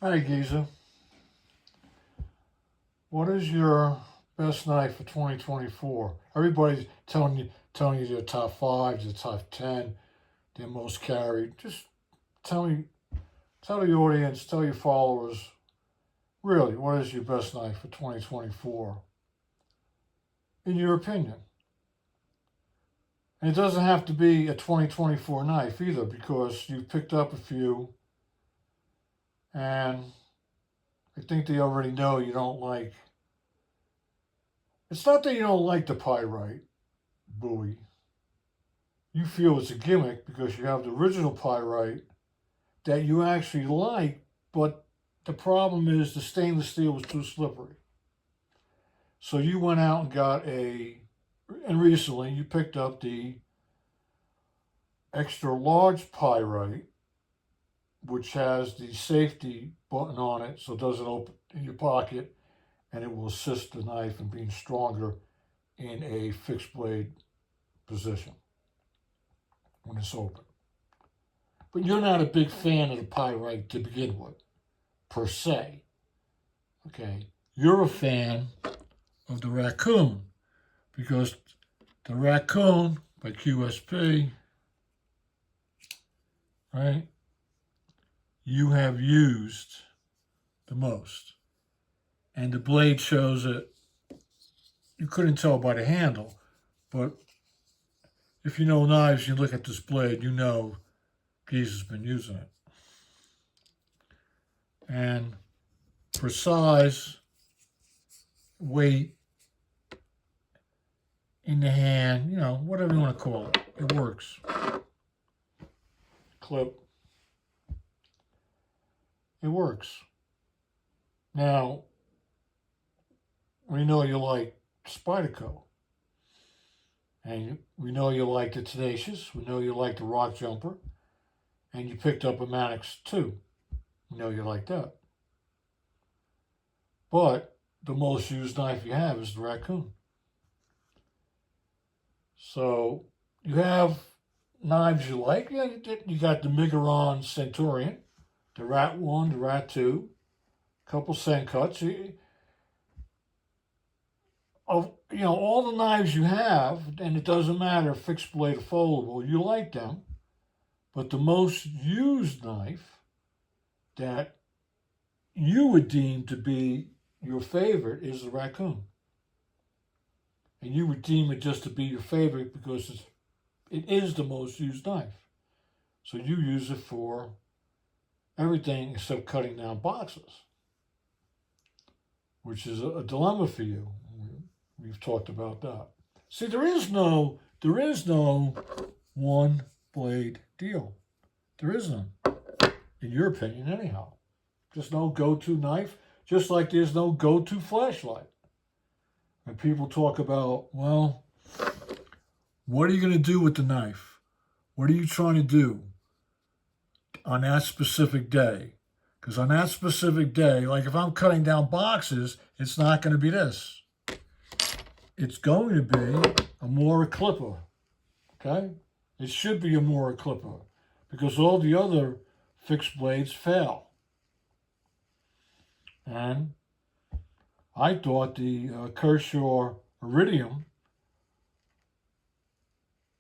Hi, Giza. What is your best knife for 2024? Everybody's telling you their top five, their top 10, their most carried. Just tell me, tell the audience, tell your followers, really, what is your best knife for 2024, in your opinion? And it doesn't have to be a 2024 knife either, because you've picked up a few, and I think they already know you don't like. It's not that you don't like the pyrite Bowie. You feel it's a gimmick because you have the original pyrite that you actually like, but the problem is the stainless steel was too slippery. So you went out and and recently you picked up the extra large pyrite, which has the safety button on it so it doesn't open in your pocket, and it will assist the knife in being stronger in a fixed blade position when it's open. But you're not a big fan of the pyrite to begin with, per se. Okay, you're a fan of the Raccoon because the Raccoon by QSP, right, you have used the most. And the blade shows it. You couldn't tell by the handle, but if you know knives, you look at this blade, you know Geese has been using it. And for size, weight, in the hand, whatever you want to call it, it works. Clip, it works. Now, we know you like Spyderco, and we know you like the Tenacious. We know you like the Rock Jumper, and you picked up a Mannix too. We know you like that. But the most used knife you have is the Raccoon. So you have knives you like. Yeah, you got the Miguron Centurion, the Rat 1, the Rat 2, a couple Sencuts. All the knives you have, and it doesn't matter fixed blade or foldable, you like them. But the most used knife that you would deem to be your favorite is the Raccoon. And you would deem it just to be your favorite because it is the most used knife. So you use it for everything except cutting down boxes, which is a dilemma for you. We've talked about that. See, there is no one blade deal. There is none, in your opinion, anyhow. Just no go-to knife, just like there's no go-to flashlight. And people talk about, well, what are you going to do with the knife? What are you trying to do on that specific day? Because on that specific day, like if I'm cutting down boxes, it's not going to be this. It's going to be a Mora Clipper, okay? It should be a Mora Clipper because all the other fixed blades fail. And I thought the Kershaw Iridium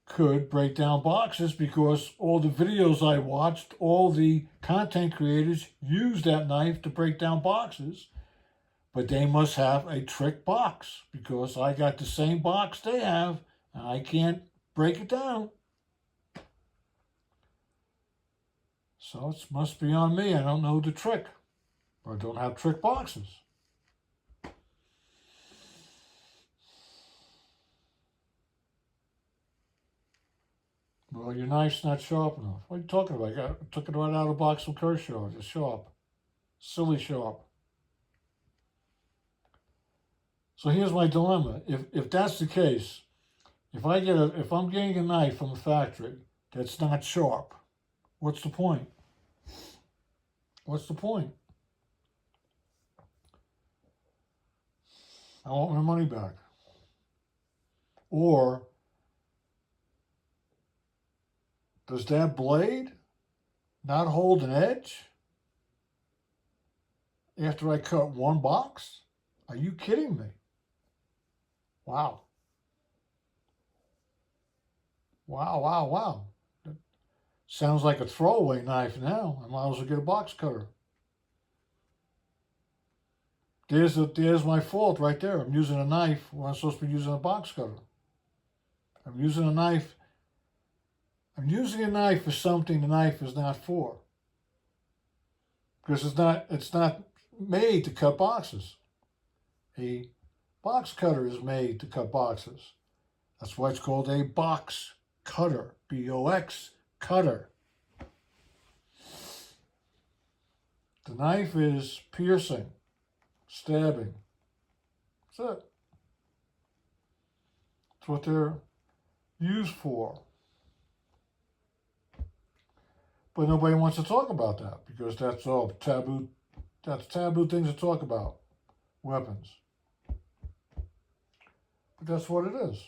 could break down boxes because all the videos I watched, all the content creators use that knife to break down boxes, but they must have a trick box because I got the same box they have and I can't break it down. So it must be on me. I don't know the trick, or I don't have trick boxes. Well, your knife's not sharp enough. What are you talking about? I took it right out of the box from Kershaw. It's sharp. Silly sharp. So here's my dilemma. If that's the case, if I'm getting a knife from a factory that's not sharp, what's the point? What's the point? I want my money back. Or does that blade not hold an edge? after I cut one box? Are you kidding me? Wow. Wow, wow, wow. That sounds like a throwaway knife now. I might as well get a box cutter. There's my fault right there. I'm using a knife when I'm supposed to be using a box cutter. I'm using a knife. I'm using a knife for something the knife is not for. Because it's not made to cut boxes. A box cutter is made to cut boxes. That's why it's called a box cutter. B-O-X, cutter. The knife is piercing, stabbing. That's it. That's what they're used for. But nobody wants to talk about that because that's all taboo. That's taboo things to talk about. Weapons. But that's what it is.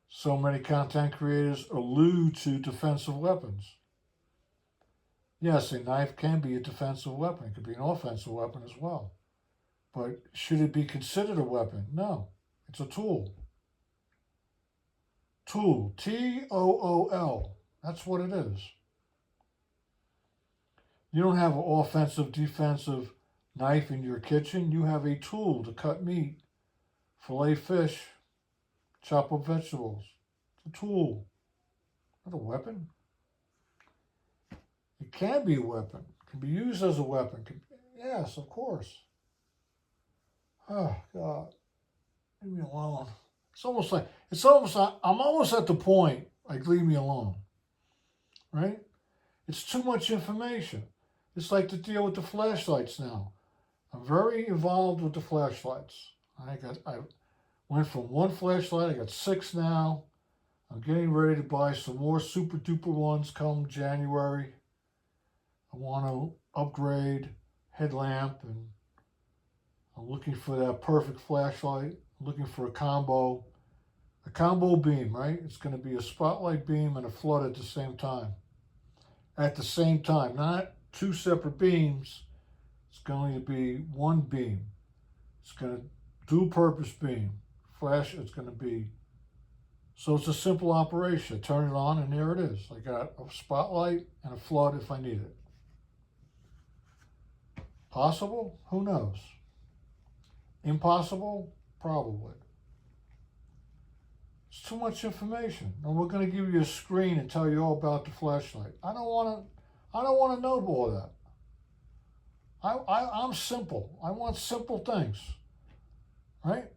So many content creators allude to defensive weapons. Yes, a knife can be a defensive weapon. It could be an offensive weapon as well. But should it be considered a weapon? No. It's a tool. Tool. T-O-O-L. That's what it is. You don't have an offensive, defensive knife in your kitchen. You have a tool to cut meat, fillet fish, chop up vegetables. It's a tool, not a weapon. It can be a weapon. It can be used as a weapon. Yes, of course. Oh, God. Leave me alone. It's almost like, I'm almost at the point, like, leave me alone. Right? It's too much information. It's like to deal with the flashlights now. I'm very involved with the flashlights. I went from one flashlight, I got 6 now. I'm getting ready to buy some more super duper ones come January. I want to upgrade headlamp, and I'm looking for that perfect flashlight. I'm looking for a combo beam, right? It's going to be a spotlight beam and a flood at the same time. At the same time, not 2 separate beams. It's going to be one beam. It's going to dual purpose beam. Flash, it's going to be, so it's a simple operation. Turn it on and there it is. I got a spotlight and a flood if I need it. Possible? Who knows? Impossible? Probably. It's too much information. And we're going to give you a screen and tell you all about the flashlight. I don't want to know all that. I'm simple. I want simple things. Right?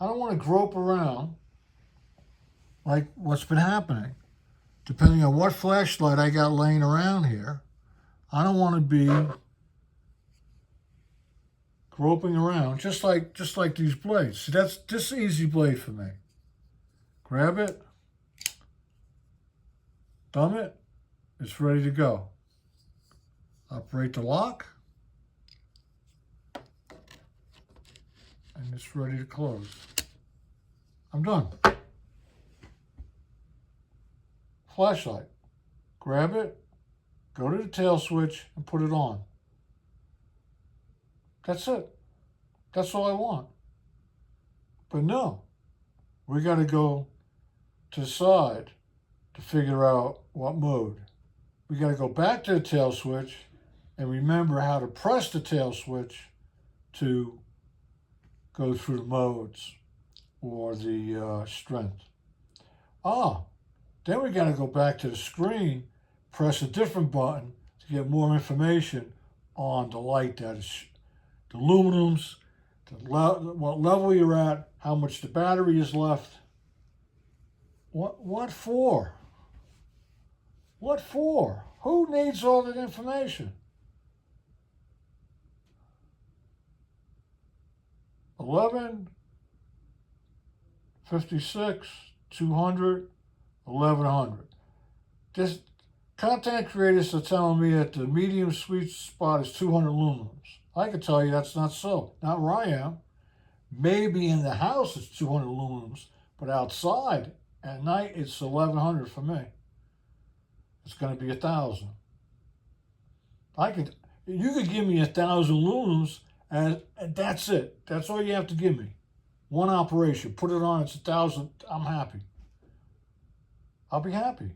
I don't want to grope around like what's been happening. Depending on what flashlight I got laying around here, I don't want to be groping around just like these blades. See, that's this easy blade for me. Grab it, thumb it, it's ready to go. Operate the lock, and it's ready to close. I'm done. Flashlight. Grab it, go to the tail switch, and put it on. That's it. That's all I want. But no, we got to go to the side to figure out what mode. We got to go back to the tail switch and remember how to press the tail switch to go through the modes or the strength. Then we got to go back to the screen, press a different button to get more information on the light, that is the aluminums, what level you're at, how much the battery is left. What for? What for? Who needs all that information? 11, 56, 200, 1100. This content creators are telling me that the medium sweet spot is 200 lumens. I can tell you that's not so. Not where I am. Maybe in the house it's 200 lumens, but outside at night it's 1100 for me. going to be 1,000. You could give me 1,000 looms, and that's it. That's all you have to give me. One operation, put it on, it's 1,000, I'm happy. I'll be happy.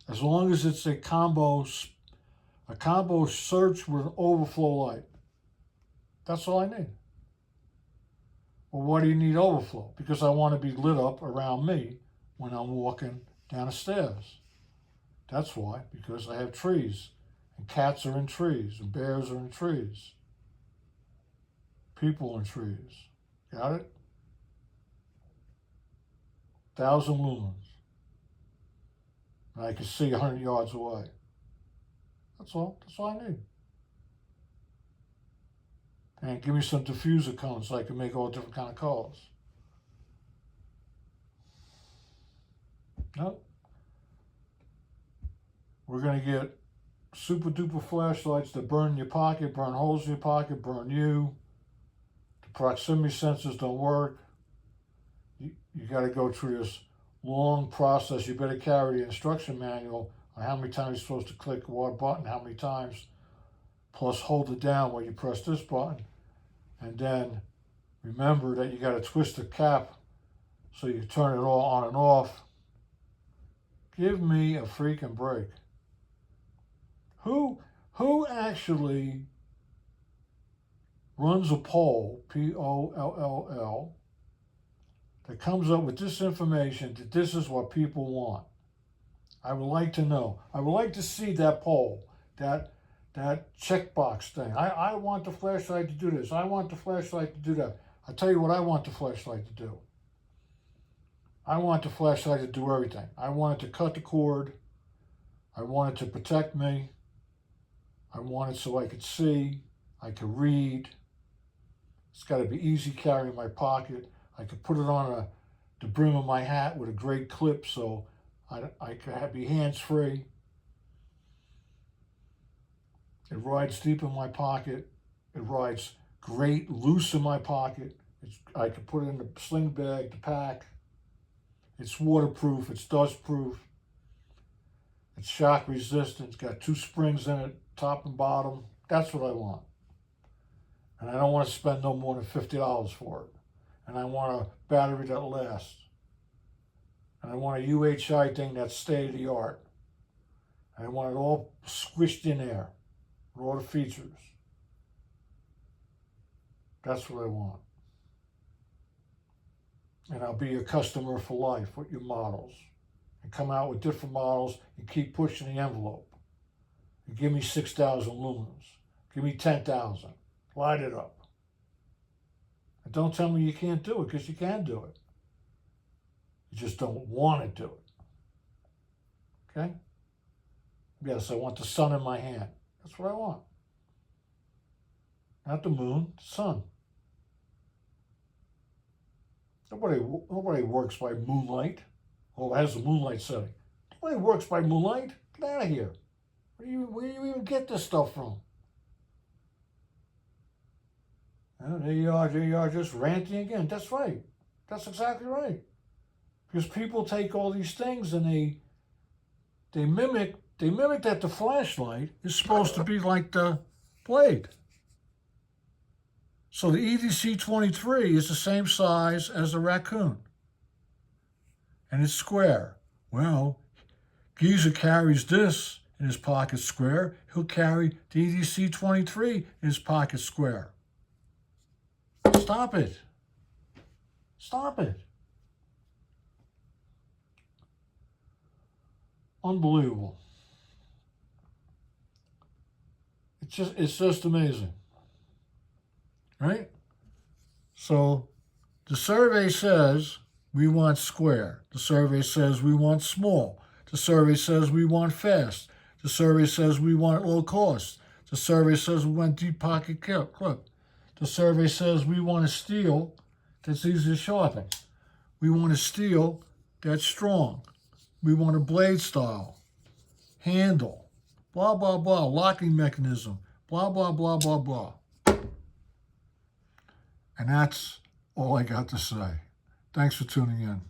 As long as it's a combo search with an overflow light. That's all I need. Well, why do you need overflow? Because I want to be lit up around me when I'm walking down the stairs. That's why, because I have trees, and cats are in trees, and bears are in trees. People in trees. Got it? 1,000 lumens. And I can see 100 yards away. That's all. That's all I need. And give me some diffuser cones so I can make all different kind of colors. Nope. We're going to get super duper flashlights that burn your pocket, burn holes in your pocket, burn you. The proximity sensors don't work. You got to go through this long process. You better carry the instruction manual on how many times you're supposed to click what button, how many times, plus hold it down when you press this button. And then remember that you got to twist the cap so you turn it all on and off. Give me a freaking break. Who actually runs a poll, P-O-L-L-L, that comes up with this information that this is what people want? I would like to know. I would like to see that poll, that checkbox thing. I want the flashlight to do this. I want the flashlight to do that. I'll tell you what I want the flashlight to do. I want the flashlight to do everything. I want it to cut the cord. I want it to protect me. I want it so I could see. I could read. It's got to be easy carry in my pocket. I could put it on the brim of my hat with a great clip so I could be hands-free. It rides deep in my pocket. It rides great loose in my pocket. I could put it in the sling bag, the pack. It's waterproof. It's dustproof. It's shock resistant. It's got 2 springs in it, top and bottom. That's what I want. And I don't want to spend no more than $50 for it. And I want a battery that lasts. And I want a UHI thing that's state-of-the-art. And I want it all squished in there with all the features. That's what I want. And I'll be a customer for life with your models. And come out with different models and keep pushing the envelope. And give me 6,000 lumens. Give me 10,000. Light it up. And don't tell me you can't do it, because you can do it. You just don't want to do it. Okay? Yes, I want the sun in my hand. That's what I want. Not the moon, the sun. Nobody works by moonlight. Oh, it has the moonlight setting. Nobody works by moonlight. Get out of here. Where do you even get this stuff from? There you are just ranting again. That's right. That's exactly right. Because people take all these things and they mimic that the flashlight is supposed to be like the blade. So the EDC-23 is the same size as the raccoon. And it's square. Well, Geezer carries this in his pocket square. He'll carry the EDC-23 in his pocket square. Stop it. Stop it. Unbelievable. It's just amazing. Right? So the survey says we want square. The survey says we want small. The survey says we want fast. The survey says we want low cost. The survey says we want deep pocket clip. The survey says we want a steel that's easy to sharpen. We want a steel that's strong. We want a blade style, handle, blah, blah, blah, locking mechanism, blah, blah, blah, blah, blah. And that's all I got to say. Thanks for tuning in.